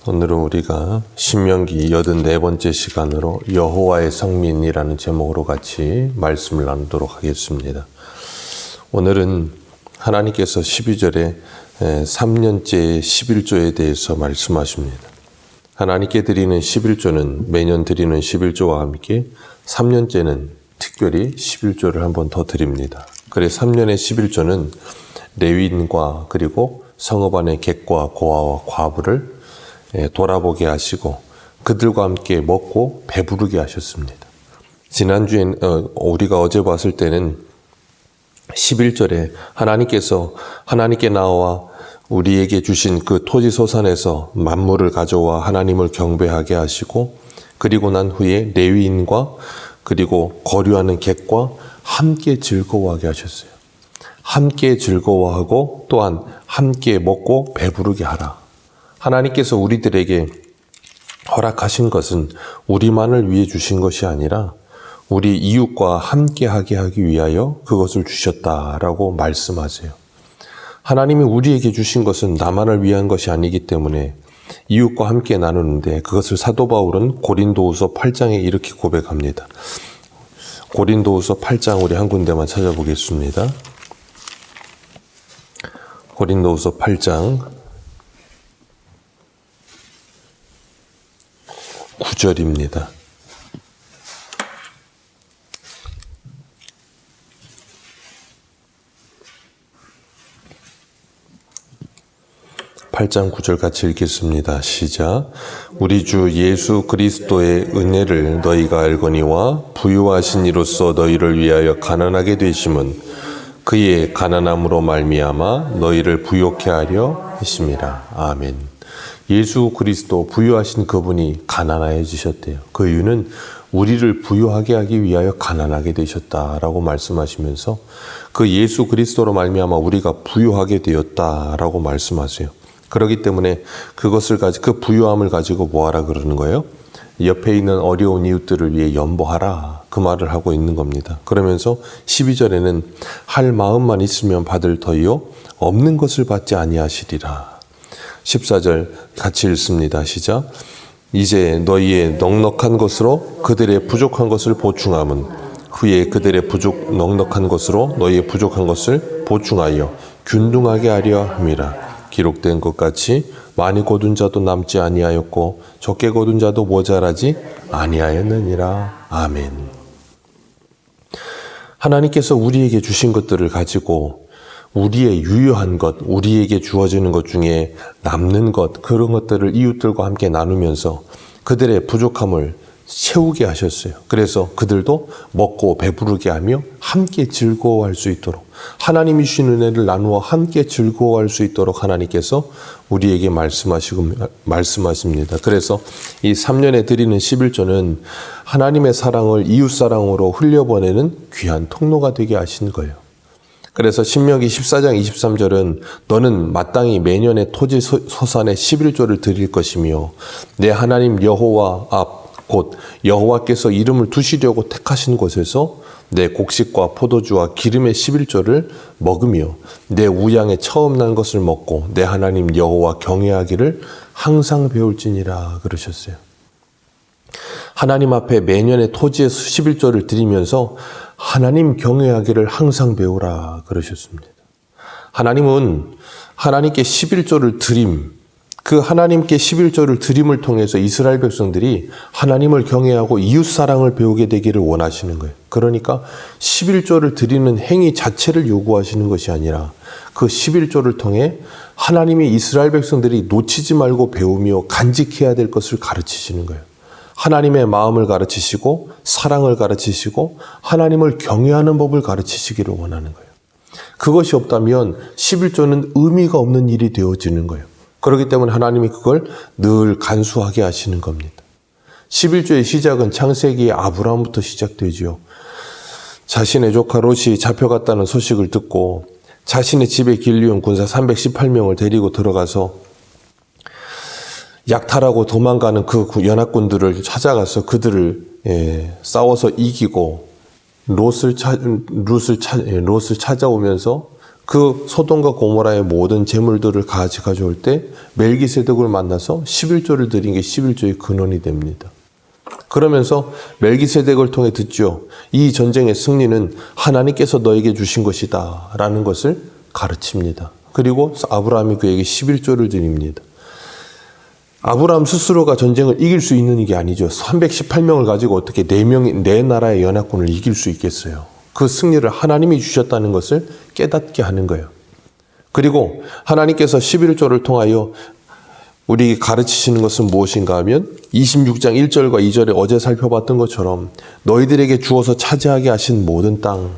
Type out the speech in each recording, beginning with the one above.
오늘은 우리가 신명기 84번째 시간으로 여호와의 성민이라는 제목으로 같이 말씀을 나누도록 하겠습니다. 오늘은 하나님께서 12절에 3년째 11조에 대해서 말씀하십니다. 하나님께 드리는 11조는 매년 드리는 11조와 함께 3년째는 특별히 11조를 한 번 더 드립니다. 그래서 3년의 11조는 레위인과 그리고 성읍 안의 객과 고아와 과부를 돌아보게 하시고 그들과 함께 먹고 배부르게 하셨습니다. 지난주엔 우리가 어제 봤을 때는 11절에 하나님께 나와 우리에게 주신 그 토지소산에서 만물을 가져와 하나님을 경배하게 하시고 그리고 난 후에 레위인과 그리고 거류하는 객과 함께 즐거워하게 하셨어요. 함께 즐거워하고 또한 함께 먹고 배부르게 하라. 하나님께서 우리들에게 허락하신 것은 우리만을 위해 주신 것이 아니라 우리 이웃과 함께하게 하기 위하여 그것을 주셨다라고 말씀하세요. 하나님이 우리에게 주신 것은 나만을 위한 것이 아니기 때문에 이웃과 함께 나누는데 그것을 사도 바울은 고린도후서 8장에 이렇게 고백합니다. 고린도후서 8장 우리 한 군데만 찾아보겠습니다. 고린도후서 8장 9절입니다. 8장 9절 같이 읽겠습니다. 시작. 우리 주 예수 그리스도의 은혜를 너희가 알거니와 부유하신 이로써 너희를 위하여 가난하게 되심은 그의 가난함으로 말미암아 너희를 부요케 하려 하심이라. 아멘. 예수 그리스도 부유하신 그분이 가난해지셨대요. 그 이유는 우리를 부유하게 하기 위하여 가난하게 되셨다라고 말씀하시면서 그 예수 그리스도로 말미암아 우리가 부유하게 되었다라고 말씀하세요. 그렇기 때문에 그 부유함을 가지고 뭐하라 그러는 거예요? 옆에 있는 어려운 이웃들을 위해 연보하라. 그 말을 하고 있는 겁니다. 그러면서 12절에는 할 마음만 있으면 받을 터이요 없는 것을 받지 아니하시리라. 14절 같이 읽습니다. 시작. 이제 너희의 넉넉한 것으로 그들의 부족한 것을 보충함은 후에 그들의 넉넉한 것으로 너희의 부족한 것을 보충하여 균등하게 하려 함이라. 기록된 것 같이 많이 거둔 자도 남지 아니하였고 적게 거둔 자도 모자라지 아니하였느니라. 아멘. 하나님께서 우리에게 주신 것들을 가지고 우리의 유효한 것, 우리에게 주어지는 것 중에 남는 것, 그런 것들을 이웃들과 함께 나누면서 그들의 부족함을 채우게 하셨어요. 그래서 그들도 먹고 배부르게 하며 함께 즐거워할 수 있도록 하나님이 주신 은혜를 나누어 함께 즐거워할 수 있도록 하나님께서 우리에게 말씀하십니다. 그래서 이 3년에 드리는 11조는 하나님의 사랑을 이웃사랑으로 흘려보내는 귀한 통로가 되게 하신 거예요. 그래서 신명기 14장 23절은 너는 마땅히 매년의 토지 소산의 11조를 드릴 것이며 내 하나님 여호와 앞 곧 여호와께서 이름을 두시려고 택하신 곳에서 내 곡식과 포도주와 기름의 11조를 먹으며 내 우양에 처음 난 것을 먹고 내 하나님 여호와 경외하기를 항상 배울지니라 그러셨어요. 하나님 앞에 매년의 토지의 11조를 드리면서 하나님 경외하기를 항상 배우라 그러셨습니다. 하나님은 하나님께 11조를 그 하나님께 11조를 드림을 통해서 이스라엘 백성들이 하나님을 경외하고 이웃사랑을 배우게 되기를 원하시는 거예요. 그러니까 11조를 드리는 행위 자체를 요구하시는 것이 아니라 그 11조를 통해 하나님이 이스라엘 백성들이 놓치지 말고 배우며 간직해야 될 것을 가르치시는 거예요. 하나님의 마음을 가르치시고 사랑을 가르치시고 하나님을 경외하는 법을 가르치시기를 원하는 거예요. 그것이 없다면 11조는 의미가 없는 일이 되어지는 거예요. 그렇기 때문에 하나님이 그걸 늘 간수하게 하시는 겁니다. 11조의 시작은 창세기의 아브라함부터 시작되지요. 자신의 조카 롯이 잡혀갔다는 소식을 듣고 자신의 집에 길리온 군사 318명을 데리고 들어가서 약탈하고 도망가는 그 연합군들을 찾아가서 그들을 싸워서 이기고 롯을 찾아오면서 그 소돔과 고모라의 모든 재물들을 가져올 때 멜기세덱을 만나서 11조를 드린 게 11조의 근원이 됩니다. 그러면서 멜기세덱을 통해 듣죠. 이 전쟁의 승리는 하나님께서 너에게 주신 것이다 라는 것을 가르칩니다. 그리고 아브라함이 그에게 11조를 드립니다. 아브라함 스스로가 전쟁을 이길 수 있는 게 아니죠. 318명을 가지고 어떻게 네 나라의 연합군을 이길 수 있겠어요. 그 승리를 하나님이 주셨다는 것을 깨닫게 하는 거예요. 그리고 하나님께서 11조를 통하여 우리에게 가르치시는 것은 무엇인가 하면 26장 1절과 2절에 어제 살펴봤던 것처럼 너희들에게 주어서 차지하게 하신 모든 땅,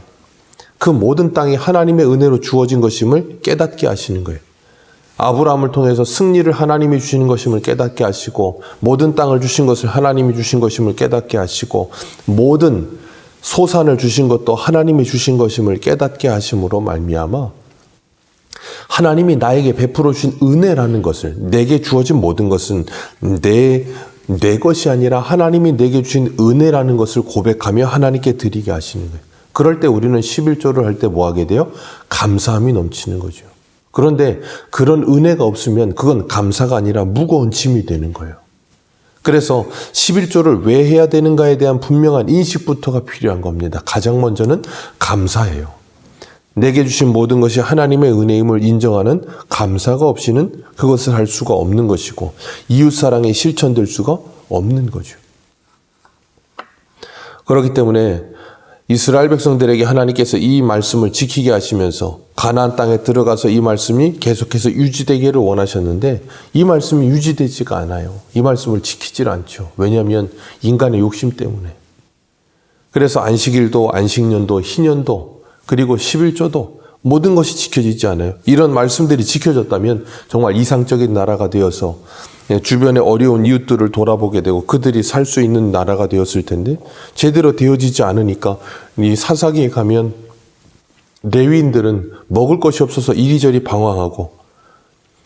그 모든 땅이 하나님의 은혜로 주어진 것임을 깨닫게 하시는 거예요. 아브라함을 통해서 승리를 하나님이 주시는 것임을 깨닫게 하시고 모든 땅을 주신 것을 하나님이 주신 것임을 깨닫게 하시고 모든 소산을 주신 것도 하나님이 주신 것임을 깨닫게 하심으로 말미암아 하나님이 나에게 베풀어 주신 은혜라는 것을, 내게 주어진 모든 것은 내 것이 아니라 하나님이 내게 주신 은혜라는 것을 고백하며 하나님께 드리게 하시는 거예요. 그럴 때 우리는 11조를 할 때 뭐 하게 돼요? 감사함이 넘치는 거죠. 그런데 그런 은혜가 없으면 그건 감사가 아니라 무거운 짐이 되는 거예요. 그래서 11조를 왜 해야 되는가에 대한 분명한 인식부터가 필요한 겁니다. 가장 먼저는 감사예요. 내게 주신 모든 것이 하나님의 은혜임을 인정하는 감사가 없이는 그것을 할 수가 없는 것이고 이웃사랑이 실천될 수가 없는 거죠. 그렇기 때문에 이스라엘 백성들에게 하나님께서 이 말씀을 지키게 하시면서 가나안 땅에 들어가서 이 말씀이 계속해서 유지되기를 원하셨는데 이 말씀이 유지되지가 않아요. 이 말씀을 지키질 않죠. 왜냐하면 인간의 욕심 때문에. 그래서 안식일도 안식년도 희년도 그리고 11조도 모든 것이 지켜지지 않아요. 이런 말씀들이 지켜졌다면 정말 이상적인 나라가 되어서 주변의 어려운 이웃들을 돌아보게 되고 그들이 살 수 있는 나라가 되었을 텐데 제대로 되어지지 않으니까 이 사사기에 가면 레위인들은 먹을 것이 없어서 이리저리 방황하고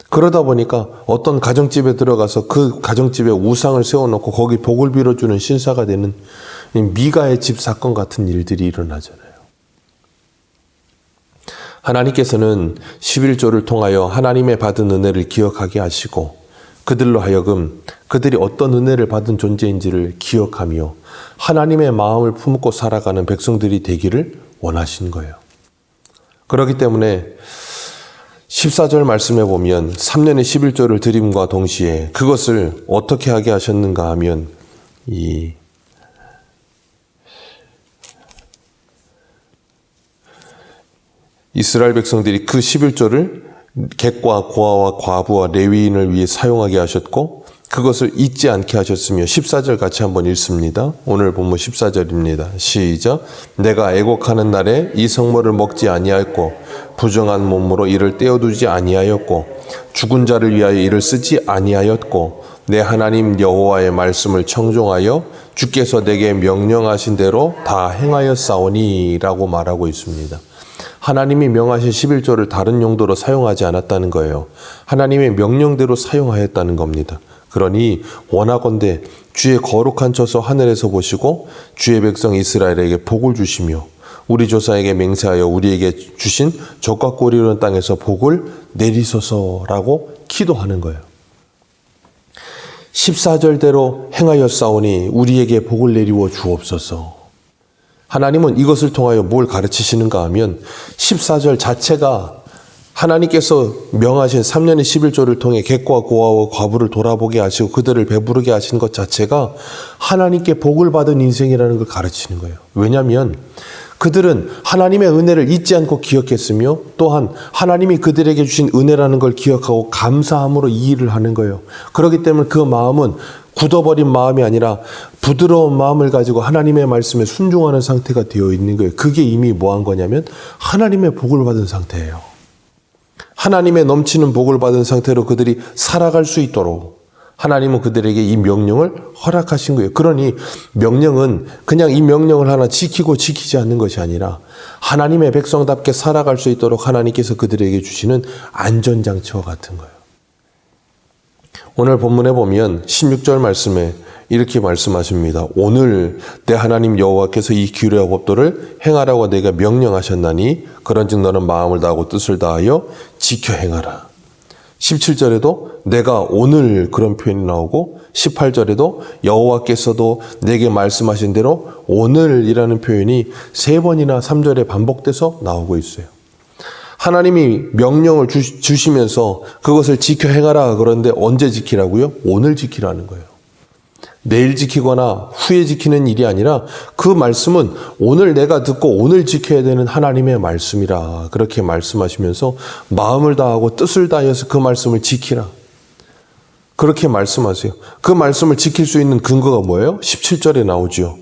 그러다 보니까 어떤 가정집에 들어가서 그 가정집에 우상을 세워놓고 거기 복을 빌어주는 신사가 되는 미가의 집 사건 같은 일들이 일어나잖아요. 하나님께서는 11조를 통하여 하나님의 받은 은혜를 기억하게 하시고 그들로 하여금 그들이 어떤 은혜를 받은 존재인지를 기억하며 하나님의 마음을 품고 살아가는 백성들이 되기를 원하신 거예요. 그렇기 때문에 14절 말씀에 보면 3년의 11조를 드림과 동시에 그것을 어떻게 하게 하셨는가 하면 이 이스라엘 백성들이 그 11조를 객과 고아와 과부와 레위인을 위해 사용하게 하셨고 그것을 잊지 않게 하셨으며 14절 같이 한번 읽습니다. 오늘 본문 14절입니다. 시작. 내가 애곡하는 날에 이 성물을 먹지 아니하였고 부정한 몸으로 이를 떼어두지 아니하였고 죽은 자를 위하여 이를 쓰지 아니하였고 내 하나님 여호와의 말씀을 청종하여 주께서 내게 명령하신 대로 다 행하였사오니 라고 말하고 있습니다. 하나님이 명하신 11조를 다른 용도로 사용하지 않았다는 거예요. 하나님의 명령대로 사용하였다는 겁니다. 그러니 원하건대 주의 거룩한 처소 하늘에서 보시고 주의 백성 이스라엘에게 복을 주시며 우리 조상에게 맹세하여 우리에게 주신 적과 꼴이 이르는 땅에서 복을 내리소서라고 기도하는 거예요. 14절대로 행하였사오니 우리에게 복을 내리워 주옵소서. 하나님은 이것을 통하여 뭘 가르치시는가 하면 14절 자체가 하나님께서 명하신 3년의 11조를 통해 객과 고아와 과부를 돌아보게 하시고 그들을 배부르게 하시는 것 자체가 하나님께 복을 받은 인생이라는 걸 가르치는 거예요. 왜냐하면 그들은 하나님의 은혜를 잊지 않고 기억했으며 또한 하나님이 그들에게 주신 은혜라는 걸 기억하고 감사함으로 이 일을 하는 거예요. 그렇기 때문에 그 마음은 굳어버린 마음이 아니라 부드러운 마음을 가지고 하나님의 말씀에 순종하는 상태가 되어 있는 거예요. 그게 이미 뭐 한 거냐면 하나님의 복을 받은 상태예요. 하나님의 넘치는 복을 받은 상태로 그들이 살아갈 수 있도록 하나님은 그들에게 이 명령을 허락하신 거예요. 그러니 명령은 그냥 이 명령을 하나 지키고 지키지 않는 것이 아니라 하나님의 백성답게 살아갈 수 있도록 하나님께서 그들에게 주시는 안전장치와 같은 거예요. 오늘 본문에 보면 16절 말씀에 이렇게 말씀하십니다. 오늘 내 하나님 여호와께서 이 규례와 법도를 행하라고 내가 명령하셨나니 그런즉 너는 마음을 다하고 뜻을 다하여 지켜 행하라. 17절에도 내가 오늘 그런 표현이 나오고 18절에도 여호와께서도 내게 말씀하신 대로 오늘이라는 표현이 3번이나 3절에 반복돼서 나오고 있어요. 하나님이 명령을 주시면서 그것을 지켜 행하라 그러는데 언제 지키라고요? 오늘 지키라는 거예요. 내일 지키거나 후에 지키는 일이 아니라 그 말씀은 오늘 내가 듣고 오늘 지켜야 되는 하나님의 말씀이라 그렇게 말씀하시면서 마음을 다하고 뜻을 다해서 그 말씀을 지키라. 그렇게 말씀하세요. 그 말씀을 지킬 수 있는 근거가 뭐예요? 17절에 나오죠.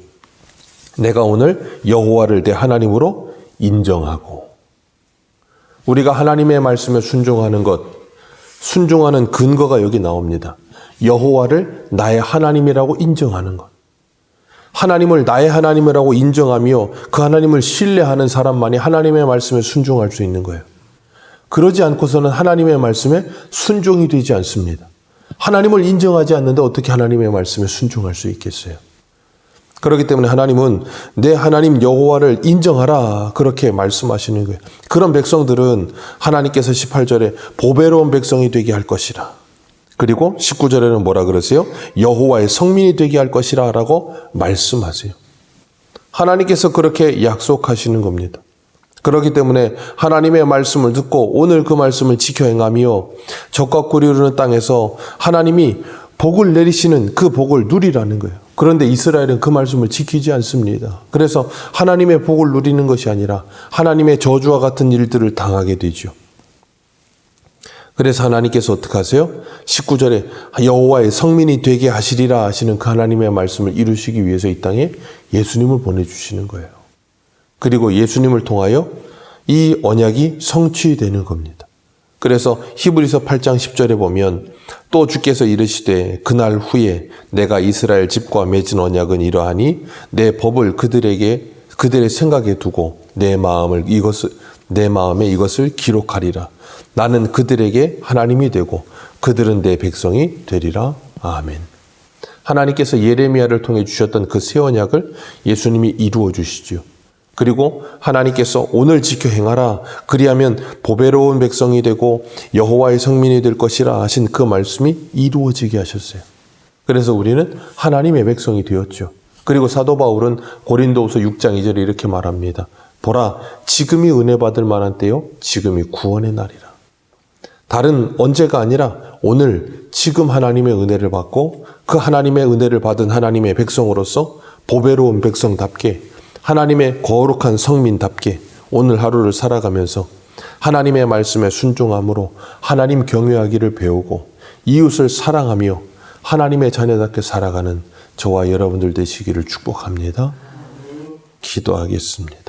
내가 오늘 여호와를 내 하나님으로 인정하고. 우리가 하나님의 말씀에 순종하는 것, 순종하는 근거가 여기 나옵니다. 여호와를 나의 하나님이라고 인정하는 것. 하나님을 나의 하나님이라고 인정하며 그 하나님을 신뢰하는 사람만이 하나님의 말씀에 순종할 수 있는 거예요. 그러지 않고서는 하나님의 말씀에 순종이 되지 않습니다. 하나님을 인정하지 않는데 어떻게 하나님의 말씀에 순종할 수 있겠어요? 그렇기 때문에 하나님은 내 하나님 여호와를 인정하라 그렇게 말씀하시는 거예요. 그런 백성들은 하나님께서 18절에 보배로운 백성이 되게 할 것이라. 그리고 19절에는 뭐라 그러세요? 여호와의 성민이 되게 할 것이라 라고 말씀하세요. 하나님께서 그렇게 약속하시는 겁니다. 그렇기 때문에 하나님의 말씀을 듣고 오늘 그 말씀을 지켜 행하며 적과 꿀이 흐르는 땅에서 하나님이 복을 내리시는 그 복을 누리라는 거예요. 그런데 이스라엘은 그 말씀을 지키지 않습니다. 그래서 하나님의 복을 누리는 것이 아니라 하나님의 저주와 같은 일들을 당하게 되죠. 그래서 하나님께서 어떻게 하세요? 19절에 여호와의 성민이 되게 하시리라 하시는 그 하나님의 말씀을 이루시기 위해서 이 땅에 예수님을 보내주시는 거예요. 그리고 예수님을 통하여 이 언약이 성취되는 겁니다. 그래서 히브리서 8장 10절에 보면 또 주께서 이르시되 그날 후에 내가 이스라엘 집과 맺은 언약은 이러하니 내 법을 그들의 생각에 두고 내 마음에 이것을 기록하리라. 나는 그들에게 하나님이 되고 그들은 내 백성이 되리라. 아멘. 하나님께서 예레미야를 통해 주셨던 그 새 언약을 예수님이 이루어 주시죠. 그리고 하나님께서 오늘 지켜 행하라. 그리하면 보배로운 백성이 되고 여호와의 성민이 될 것이라 하신 그 말씀이 이루어지게 하셨어요. 그래서 우리는 하나님의 백성이 되었죠. 그리고 사도 바울은 고린도후서 6장 2절에 이렇게 말합니다. 보라, 지금이 은혜 받을 만한 때요, 지금이 구원의 날이라. 다른 언제가 아니라 오늘 지금 하나님의 은혜를 받고 그 하나님의 은혜를 받은 하나님의 백성으로서 보배로운 백성답게 하나님의 거룩한 성민답게 오늘 하루를 살아가면서 하나님의 말씀에 순종함으로 하나님 경외하기를 배우고 이웃을 사랑하며 하나님의 자녀답게 살아가는 저와 여러분들 되시기를 축복합니다. 기도하겠습니다.